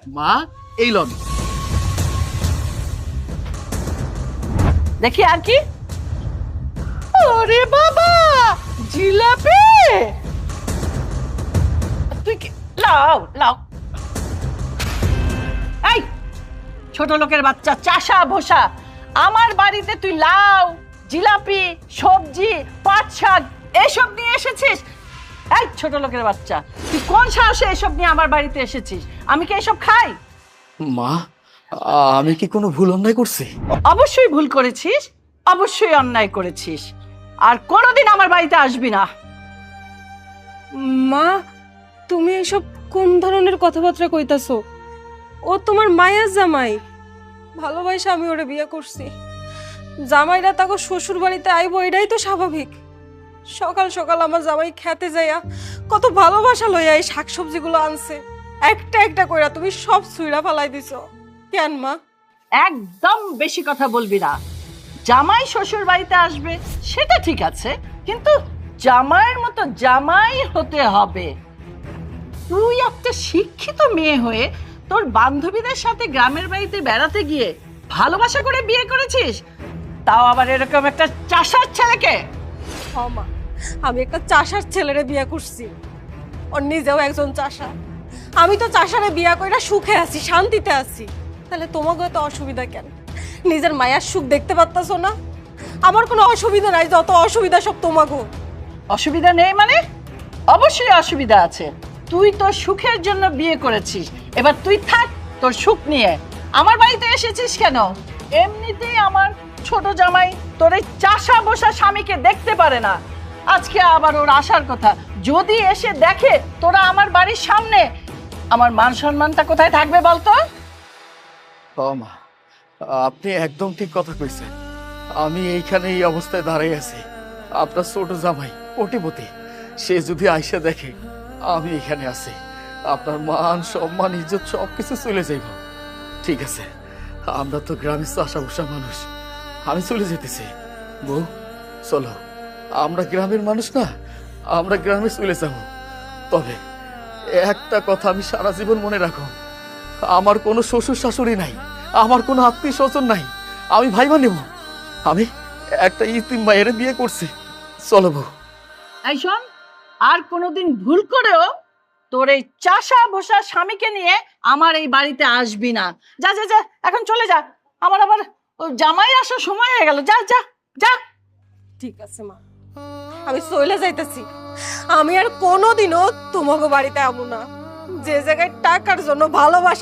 মা, এই লন। দেখি আর কি। ওরে বাবা, জিলাপি! তুই কি লাও লাও। এই ছোট লোকের বাচ্চা, চাষা ভোসা, আমার বাড়িতে তুই লাউ, জিলাপি, সবজি, পাট শাক এসব নিয়ে এসেছিস? এই ছোট লোকের বাচ্চা, তুই কোন সাহসে এসব নিয়ে আমার বাড়িতে এসেছিস? আমি কি এসব খাই? মা, আমি কি কোনো ভুল অন্যায় করছি? অবশ্যই ভুল করেছিস, অবশ্যই অন্যায় করেছিস, আর কোনোদিন আমার বাড়িতে আসবি না। মা, তুমি এসব কোন ধরনের কথাবার্তা কইতাছো? ও তোমার মায়ের জামাই, ভালোবাসা আমি ওরে বিয়ে করছি। জামাইরা তাকে শ্বশুর বাড়িতে আইবো, এটাই তো স্বাভাবিক। সকাল সকাল আমার জামাই খেতে যাইয়া কত ভালোবাসা লইয়া এই শাকসবজিগুলো আনছে, একটা একটা কইরা তুমি সব ছুঁড়া ফালাই দিছো কেন মা? একদম বেশি কথা বলবি না। জামাই শ্বশুর বাড়িতে আসবে সেটা ঠিক আছে, কিন্তু জামাইয়ের মতো জামাই হতে হবে। তুই একটা শিক্ষিত মেয়ে হয়ে তোর বান্ধবীদের সাথে গ্রামের বাড়িতে বেড়াতে গিয়ে ভালোবাসা করে বিয়ে করেছিস, তাও আবার এরকম একটা চাষার ছেলেকে। হ্যাঁ মা, আমি একটা চাষার ছেলেরে বিয়ে করছি, ওর নিজেও একজন চাষা। আমি তো চাষারে বিয়া কইরা সুখে আছি, শান্তিতে আছি। তাহলে তোমাকে তো অসুবিধা কেন? নিজের মায়ের সুখ দেখতে পারতাছো না? আমার কোনো অসুবিধা নাই, যত অসুবিধা সব তোমাকে। অসুবিধা নেই মানে? অবশ্যই অসুবিধা আছে। তুই তোর সুখের জন্য বিয়ে করেছিস, এবার তুই থাক তোর সুখ নিয়ে। আমার বাড়িতে এসেছিস কেন? এমনিতেই আমার ছোট জামাই তোর এই চাষা বসা স্বামীকে দেখতে পারে না, আজকে আবার ওর আসার কথা। যদি এসে দেখে তোরা আমার বাড়ির সামনে, আমার মান সম্মানটা কোথায় থাকবে বলতো? মা, আপনি একদম ঠিক কথা কইছেন। আমি এইখানে এই অবস্থায় দাঁড়াই আছি, আপনার ছোট জামাই কোটিপতি, সে যদি আইসা দেখে আমি এখানে আছি, আপনার মান সম্মান ইজ্জত সবকিছু চলে যাইব। ঠিক আছে, আমরা তো গ্রামের চাষা ভুষা মানুষ, আমি চলে যেতেছি। বউ, চলো, আমরা গ্রামের মানুষ না, আমরা গ্রামে চলে যাব। তবে একটা কথা আমি সারা জীবন মনে রাখো, আমার কোনো শ্বশুর শাশুড়ি নাই, আমার কোনো আত্মীয় স্বজন নাই, আমি ভাইবা নেব। আমি একটা ইতিম মায়ের বিয়ে করছি। চলো বউ। এই শোন, আর কোনোদিন ভুল করেও তোর এই চাষা ভোসা স্বামীকে নিয়ে আমার এই বাড়িতে আসবি না। যা যা যা, এখন চলে যা, আমার আবার ওই জামাই আসার সময় হয়ে গেল। যা যা যা। ঠিক আছে মা, আমি চলে যাইতেছি। আমি আর কোনোদিনও তোমাকে বাড়িতে আমু না। যে জায়গায় টাকার জন্য ভালোবাসা